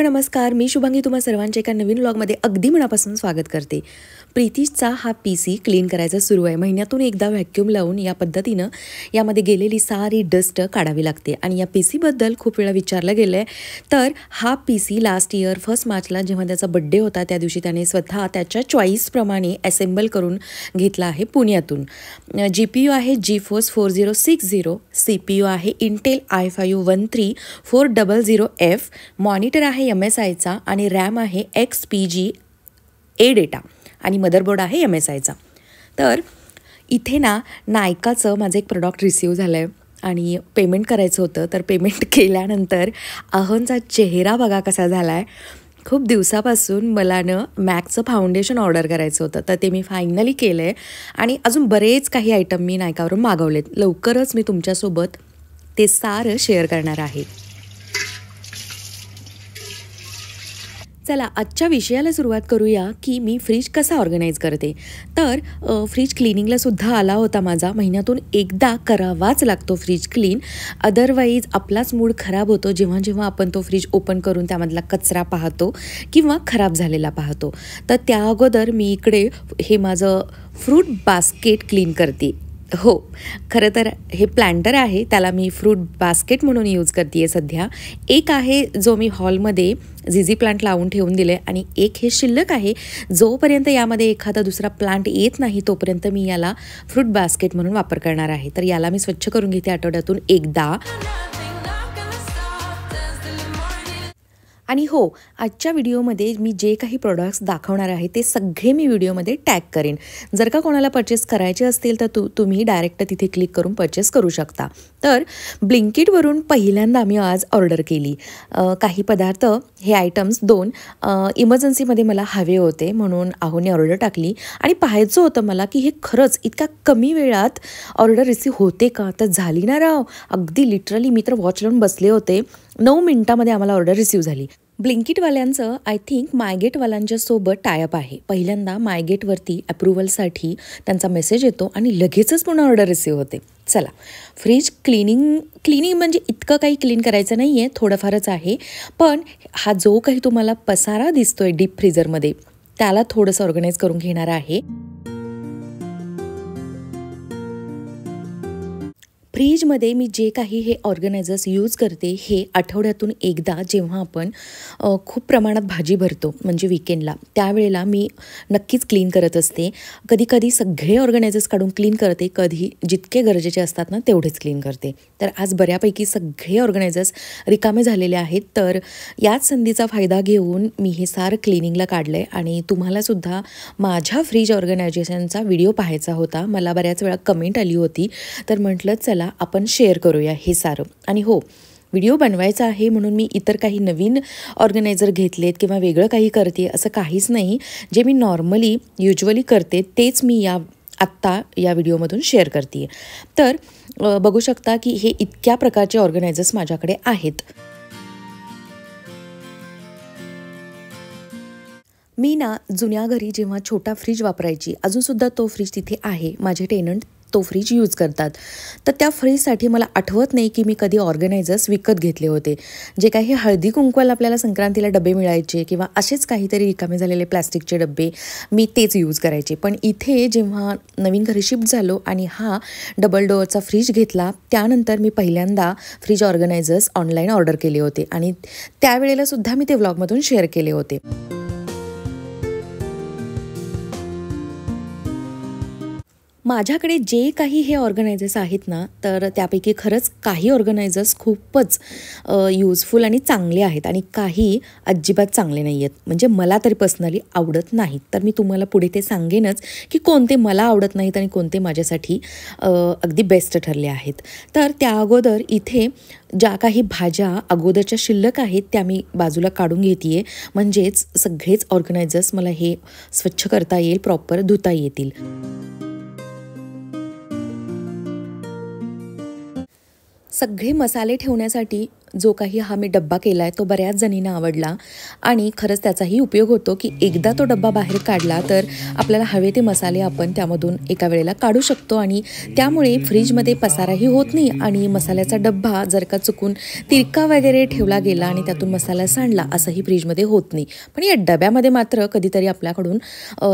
नमस्कार, मी शुभांगी तुम्हा सर्वांचे एका नवीन व्लॉगमध्ये अगदी मनापासून स्वागत करते। प्रीतीशचा हा पीसी क्लीन करायचा सुरू आहे। महिन्यातून एकदा व्हॅक्यूम लावून या पद्धतीनं यामध्ये गेलेली सारी डस्ट काढावी लागते आणि या पीसीबद्दल खूप वेळा विचारलं गेलं आहे। तर हा पीसी लास्ट इयर 1 मार्चला जेव्हा त्याचा बर्थडे होता त्या दिवशी त्याने स्वतः त्याच्या चॉईसप्रमाणे असेंबल करून घेतला आहे पुण्यातून। जीपीयू आहे GeForce 4060, सीपीयू आहे Intel i5-13400F, मॉनिटर आहे MSIचा आणि रॅम आहे XPG Adata आणि मदरबोर्ड आहे MSIचा। तर इथे ना नायकाचं माझं एक प्रोडक्ट रिसीव झालं आहे आणि पेमेंट करायचं होतं। तर पेमेंट केल्यानंतर अहोंचा चेहरा बघा कसा झाला आहे। खूप दिवसापासून मला मॅकचं फाउंडेशन ऑर्डर करायचं होतं, तर ते मी फायनली केलं आहे आणि अजून बरेच काही आयटम मी नायकावरून मागवलेत। लवकरच मी तुमच्यासोबत ते सारं शेअर करणार आहे। चला आजच्या विषयाला सुरुवात करूया की मी फ्रीज कसा ऑर्गनाइज करते। तर फ्रीज क्लिनिंगला सुद्धा आला होता माझा। महिन्यातून एकदा करावाच लागतो फ्रीज क्लीन, अदरवाईज आपलाच मूड खराब होतो जेव्हा जेव्हा आपण तो फ्रीज ओपन करून त्यामधला कचरा पाहतो किंवा खराब झालेला पाहतो। तर त्या अगोदर मी इकडे हे माझं फ्रूट बास्केट क्लीन करते। हो, खरं तर हे प्लांटर आहे, त्याला मी फ्रूट बास्केट म्हणून यूज करते आहे सध्या। एक आहे जो मी हॉलमध्ये झिझी प्लांट लावून ठेवून दिले आणि एक हे शिल्लक आहे। जोपर्यंत यामध्ये एखादा दुसरा प्लांट येत नाही तोपर्यंत मी याला फ्रूट बास्केट म्हणून वापर करणार आहे। तर याला मी स्वच्छ करून घेते आठवड्यातून एकदा। आणि हो, आजच्या व्हिडिओमध्ये मी जे काही प्रोडक्ट्स दाखवणार आहे ते सगळे मी व्हिडिओमध्ये टॅग करेन। जर का कोणाला परचेस करायचे असतील तर तुम्ही डायरेक्ट तिथे क्लिक करून परचेस करू शकता। तर ब्लिंकिटवरून पहिल्यांदा मी आज ऑर्डर केली काही पदार्थ। हे आयटम्स 2 इमर्जन्सीमध्ये मला हवे होते म्हणून आहोने ऑर्डर टाकली आणि पाहायचं होतं मला की हे खरंच इतक्या कमी वेळात ऑर्डर रिसीव्ह होते का। तर झाली ना राव, अगदी लिटरली मी तर वॉच लावून बसले होते, 9 मिनिटामध्ये आम्हाला ऑर्डर रिसीव्ह झाली। ब्लिंकिटवाल्यांचं आय थिंक मायगेटवाल्यांच्या सोबत टायअप आहे। पहिल्यांदा मायगेटवरती अप्रुव्हलसाठी त्यांचा मेसेज येतो आणि लगेचच पुन्हा ऑर्डर रिसीव्ह होते। चला, फ्रीज क्लिनिंग म्हणजे इतकं काही क्लीन करायचं नाही आहे, थोडंफारच आहे। पण हा जो काही तुम्हाला पसारा दिसतोय डीप फ्रीझरमध्ये त्याला थोडंसं ऑर्गनाईज करून घेणार आहे। फ्रीजमध्ये मी जे काही हे ऑर्गनायझर्स यूज करते हे आठवड्यातून एकदा जेव्हा आपण खूप प्रमाणात भाजी भरतो म्हणजे वीकेंडला, त्यावेळेला मी नक्कीच क्लीन करत असते। कधी सगळे ऑर्गनायझर्स काढून क्लीन करते, कधी जितके गरजेचे असतात ना तेवढेच क्लीन करते। तर आज बऱ्यापैकी सगळे ऑर्गनायझर्स रिकामे झालेले आहेत, तर याच संधीचा फायदा घेऊन मी हे सारं क्लिनिंगला काढलं आहे आणि तुम्हालासुद्धा माझ्या फ्रीज ऑर्गनायझेशनचा व्हिडिओ पाहायचा होता। मला बऱ्याच वेळा कमेंट आली होती, तर म्हटलं चला आपण शेअर करूया हे सारं। आणि हो, व्हिडिओ बनवायचा आहे म्हणून मी इतर काही नवीन ऑर्गनायझर घेतलेत किंवा वेगळं काही करते असं काहीच नाही। जे मी नॉर्मली युजुअली करते तेच मी आत्ता या व्हिडिओमधून शेअर करते। तर बघू शकता की हे इतक्या प्रकारचे ऑर्गनायझर्स माझ्याकडे आहेत। मी ना जुन्या घरी जेव्हा छोटा फ्रीज वापरायची, अजूनसुद्धा तो फ्रीज तिथे आहे, माझे टेनंट तो फ्रीज यूज करतात। तर त्या फ्रीजसाठी मला आठवत नाही की मी कधी ऑर्गनायझर्स विकत घेतले होते। जे काही हळदी कुंकवाला आपल्याला संक्रांतीला डबे मिळायचे किंवा असेच काहीतरी रिकामे झालेले प्लास्टिकचे डबे मी तेच यूज करायचे। पण इथे जेव्हा नवीन घरी शिफ्ट झालो आणि हा डबल डोअरचा फ्रीज घेतला त्यानंतर मी पहिल्यांदा फ्रीज ऑर्गनायझर्स ऑनलाईन ऑर्डर केले होते आणि त्यावेळेला सुद्धा मी ते व्लॉगमधून शेअर केले होते। माझ्याकडे जे काही हे ऑर्गनायझर्स आहेत ना, तर त्यापैकी खरंच काही ऑर्गनायझर्स खूपच यूजफुल आणि चांगले आहेत आणि काही अजिबात चांगले नाही आहेत, म्हणजे मला तरी पर्सनली आवडत नाहीत। तर मी तुम्हाला पुढे ते सांगेनच की कोणते मला आवडत नाहीत आणि कोणते माझ्यासाठी अगदी बेस्ट ठरले आहेत। तर त्या अगोदर इथे ज्या काही भाज्या अगोदरच्या शिल्लक आहेत त्या मी बाजूला काढून घेते आहे, म्हणजेच सगळेच ऑर्गनायझर्स मला हे स्वच्छ करता येईल, प्रॉपर धुता येतील। सगळे मसाले ठेवण्यासाठी जो काही हा मी डब्बा केला आहे तो बऱ्याच जणींना आवडला आणि खरंच त्याचाही उपयोग होतो की एकदा तो डब्बा बाहेर काढला तर आपल्याला हवे ते मसाले आपण त्यामधून एका वेळेला काढू शकतो आणि त्यामुळे फ्रीजमध्ये पसाराही होत नाही आणि मसाल्याचा डब्बा जर का चुकून तिरका वगैरे ठेवला गेला आणि त्यातून मसाला सांडला असंही फ्रीजमध्ये होत नाही. पण या डब्यामध्ये मात्र कधीतरी आपल्याकडून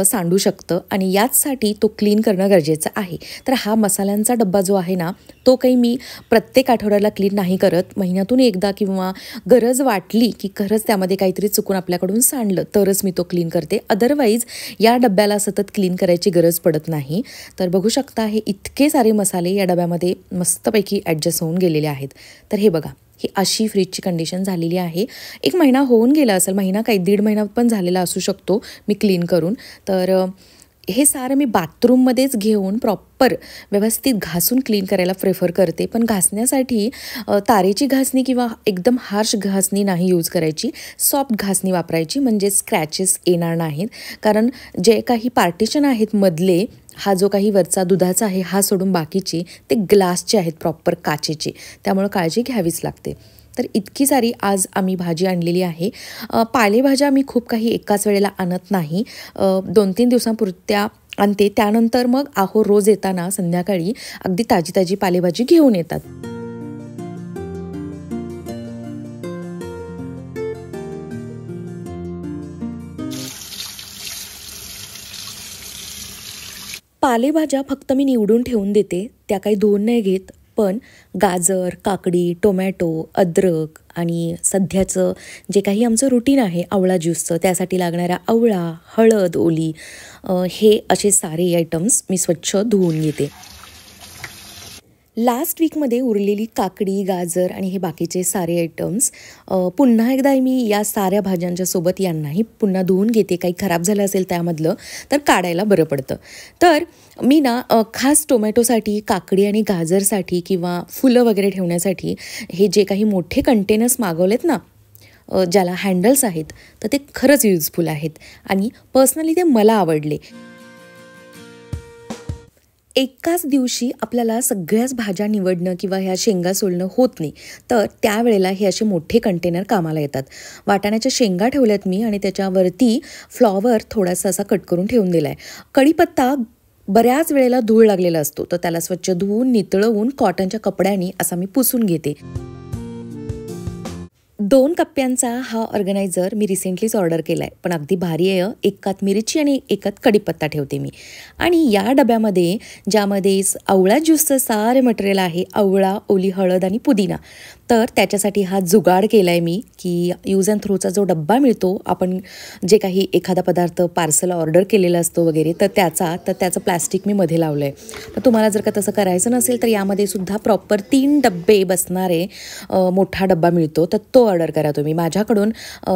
सांडू शकतं आणि याचसाठी तो क्लीन करणं गरजेचं आहे. तर हा मसाल्यांचा डब्बा जो आहे ना तो काही मी प्रत्येक आठवड्याला क्लीन नाही करत. महिन्यातून एकदा किंवा गरज वाटली की खरंच त्यामध्ये काहीतरी चुकून आपल्याकडून सांडलं तरच मी तो क्लीन करते. अदरवाईज या डब्याला सतत क्लीन करायची गरज पडत नाही. तर बघू शकता हे इतके सारे मसाले या डब्यामध्ये मस्तपैकी ॲडजस्ट होऊन गेलेले आहेत. तर हे बघा ही अशी फ्रीजची कंडिशन झालेली आहे. 1 महिना होऊन गेला असेल, महिना काही 1.5 महिना पण झालेला असू शकतो मी क्लीन करून. तर हे सारं मी बाथरूममध्येच घेऊन प्रॉपर व्यवस्थित घासून क्लीन करायला प्रेफर करते. पण घासण्यासाठी तारेची घासणी किंवा एकदम हार्श घासणी नाही यूज करायची, सॉफ्ट घासणी वापरायची म्हणजे स्क्रॅचेस येणार नाहीत. कारण जे काही पार्टिशन आहेत मधले, हा जो काही वरचा दुधाचा आहे हा सोडून बाकीचे ते ग्लासचे आहेत, प्रॉपर काचेचे, त्यामुळे काळजी घ्यावीच लागते. तर इतकी सारी आज आम्ही भाजी आणलेली आहे. पालेभाज्या मी खूप काही एकाच वेळेला आणत नाही, 2-3 दिवसांपुरत्या आणते. त्यानंतर मग आहो रोज येताना संध्याकाळी अगदी ताजी ताजी पालेभाजी घेऊन येतात. पालेभाज्या फक्त मी निवडून ठेवून देते, त्या काही धुवून नाही घेत. पण गाजर, काकडी, टोमॅटो, अद्रक आणि सध्याचं जे काही आमचं रुटीन आहे आवळा ज्यूसचं, त्यासाठी लागणारा आवळा, हळद ओली, हे असे सारे आयटम्स मी स्वच्छ धुवून घेते. लास्ट वीकमध्ये उरलेली काकडी, गाजर आणि हे बाकीचे सारे आयटम्स पुन्हा एकदा मी या साऱ्या भाज्यांच्या सोबत यांनाही पुन्हा धुवून घेते. काही खराब झालं असेल त्यामधलं तर काढायला बरं पडतं. तर मी ना खास टोमॅटोसाठी, काकडी आणि गाजरसाठी किंवा फुलं वगैरे ठेवण्यासाठी हे जे काही मोठे कंटेनर्स मागवलेत ना, ज्याला हँडल्स आहेत, तर ते खरंच युजफुल आहेत आणि पर्सनली ते मला आवडले. एकाच दिवशी आपल्याला सगळ्याच भाज्या निवडणं किंवा ह्या शेंगा सोलणं होत नाही, तर त्यावेळेला हे असे मोठे कंटेनर कामाला येतात. वाटाण्याच्या शेंगा ठेवल्यात मी आणि त्याच्यावरती फ्लॉवर थोडासा असा कट करून ठेवून दिला आहे. कढीपत्ता बऱ्याच वेळेला धूळ लागलेला असतो, तर त्याला स्वच्छ धुवून नितळवून कॉटनच्या कपड्याने असा मी पुसून घेते. 2 कप्प्यांचा हा ऑर्गनायझर मी रिसेंटलीच ऑर्डर केला आहे, पण अगदी भारी आहे. एकात मिरची आणि एकात कढीपत्ता ठेवते मी. आणि या डब्यामध्ये ज्यामध्ये आवळा ज्यूसचं सारे मटेरियल आहे, आवळा, ओली हळद आणि पुदिना, तर त्याच्यासाठी हा जुगाड केला आहे मी की यूज अँड थ्रोचा जो डब्बा मिळतो, आपण जे काही एखादा पदार्थ पार्सल ऑर्डर केलेला असतो वगैरे, तर त्याचं प्लॅस्टिक मी मध्ये लावलं आहे. तर तुम्हाला जर का तसं करायचं नसेल तर यामध्ये सुद्धा प्रॉपर 3 डब्बे बसणारे मोठा डब्बा मिळतो, तर तो ऑर्डर करा तुम्ही. माझ्याकडून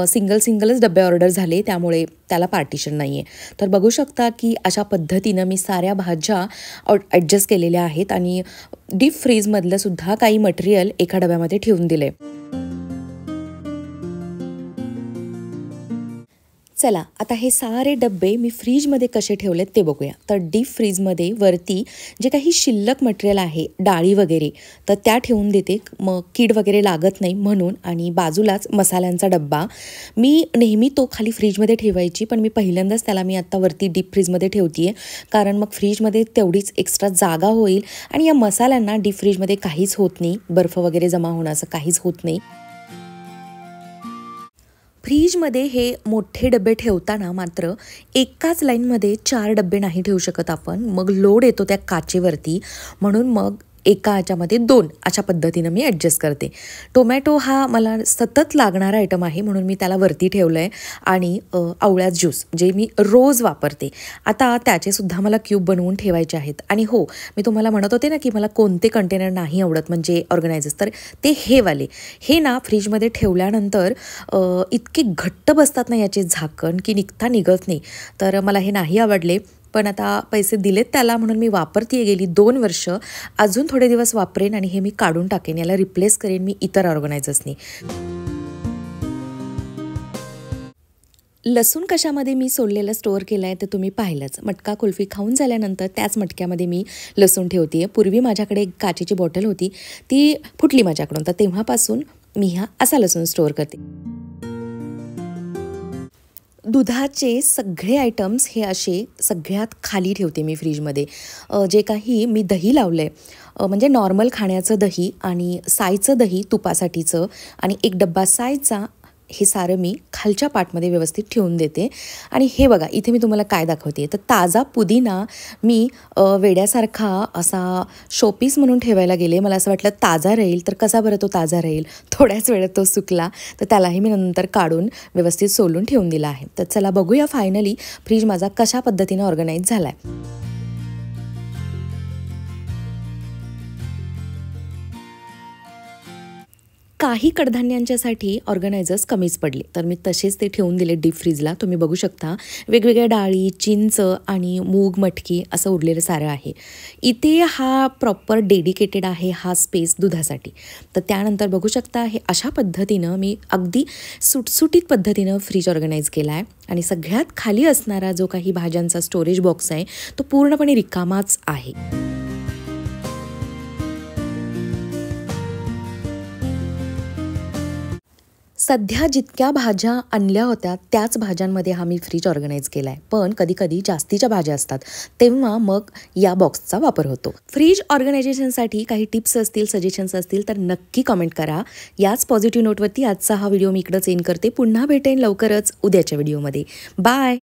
सिंगलच डब्बे ऑर्डर झाले, त्यामुळे त्याला पार्टिशन नाही आहे. तर बघू शकता की अशा पद्धतीनं मी साऱ्या भाज्या ॲडजस्ट केलेल्या आहेत आणि डीप फ्रीजमधलं सुद्धा काही मटेरियल एका डब्यामध्ये ठेवून दिले. चला आता हे सारे डब्बे मी फ्रीजमध्ये कसे ठेवलेत ते बघूया. तर डीप फ्रीजमध्ये वरती जे काही शिल्लक मटेरियल आहे, डाळी वगैरे, तर त्या ठेवून देते, मग कीड वगैरे लागत नाही म्हणून. आणि बाजूलाच मसाल्यांचा डब्बा मी नेहमी तो खाली फ्रीजमध्ये ठेवायची, पण मी पहिल्यांदाच त्याला मी आत्ता वरती डीप फ्रीजमध्ये ठेवते आहे, कारण मग फ्रीजमध्ये तेवढीच एक्स्ट्रा जागा होईल आणि या मसाल्यांना डीप फ्रीजमध्ये काहीच होत नाही, बर्फ वगैरे जमा होणं असं काहीच होत नाही. फ्रीजमध्ये हे मोठे डबे ठेवताना मात्र एकाच लाईनमध्ये 4 डबे नाही ठेवू शकत आपण, मग लोड येतो त्या काचेवरती, म्हणून मग एका ह्याच्यामध्ये 2 अशा पद्धतीनं मी ॲडजस्ट करते. टोमॅटो हा मला सतत लागणारा आयटम आहे म्हणून मी त्याला वरती ठेवलं आहे. आणि आवळा ज्यूस जे मी रोज वापरते, आता त्याचेसुद्धा मला क्यूब बनवून ठेवायचे आहेत. आणि हो, मी तुम्हाला म्हणत होते ना की मला कोणते कंटेनर नाही आवडत म्हणजे ऑर्गनायझर्स, तर ते हे ना फ्रीजमध्ये ठेवल्यानंतर इतके घट्ट बसतात ना याचे झाकण की निघत नाही, तर मला हे नाही आवडले. पण आता पैसे दिलेत त्याला म्हणून मी वापरते गेली 2 वर्ष, अजून थोडे दिवस वापरेन आणि हे मी काढून टाकेन, याला रिप्लेस करेन मी इतर ऑर्गनायझर्सनी. लसूण कशामध्ये मी सोललेलं स्टोअर केलं आहे ते तुम्ही पाहिलंच. मटका कुल्फी खाऊन झाल्यानंतर त्याच मटक्यामध्ये मी लसूण ठेवते आहे. पूर्वी माझ्याकडे एक काचेची बॉटल होती, ती फुटली माझ्याकडून, तर तेव्हापासून मी हा असा लसूण स्टोअर करते. दुधाचे सगळे आयटम्स हे असे सगळ्यात खाली ठेवते मी फ्रीजमध्ये. जे काही मी दही लावलं आहे, म्हणजे नॉर्मल खाण्याचं दही आणि सायचं दही तुपासाठीचं आणि एक डब्बा सायचा, हे सारं मी खालच्या पाटमध्ये व्यवस्थित ठेवून देते. आणि हे बघा इथे मी तुम्हाला काय दाखवते, तर ताजा पुदिना मी वेड्यासारखा असा शोपीस म्हणून ठेवायला गेले. मला असं वाटलं ताजा राहील, तर कसा बरं तो ताजा राहील, थोड्याच वेळात तो सुकला. तर त्यालाही मी नंतर काढून व्यवस्थित सोलून ठेवून दिला आहे. तर चला बघूया फायनली फ्रीज माझा कशा पद्धतीने ऑर्गनाईज झाला आहे. काही कडधान्यांच्यासाठी ऑर्गनायझर्स कमीच पडले, तर मी तसेच ते ठेवून दिले डीप फ्रीजला. तुम्ही बघू शकता वेगवेगळ्या डाळी, चिंच आणि मूग, मटकी असं उरलेलं सारं आहे. इथे हा प्रॉपर डेडिकेटेड आहे हा स्पेस दुधासाठी. तर त्यानंतर बघू शकता हे अशा पद्धतीनं मी अगदी सुटसुटीत पद्धतीनं फ्रीज ऑर्गनाईज केला आहे. आणि सगळ्यात खाली असणारा जो काही भाज्यांचा स्टोरेज बॉक्स आहे तो पूर्णपणे रिकामाच आहे. सध्या जितक्या भाज्या आणल्या होत्या त्याच भाज्यांमध्ये हा मी फ्रीज ऑर्गनाईज केला आहे. पण कधीकधी जास्तीच्या भाज्या असतात तेव्हा मग या बॉक्सचा वापर होतो. फ्रीज ऑर्गनायझेशनसाठी काही टिप्स असतील, सजेशन्स असतील तर नक्की कमेंट करा. याच पॉझिटिव्ह नोटवरती आजचा हा व्हिडिओ मी इकडंच एंड करते. पुन्हा भेटेन लवकरच उद्याच्या व्हिडिओमध्ये. बाय.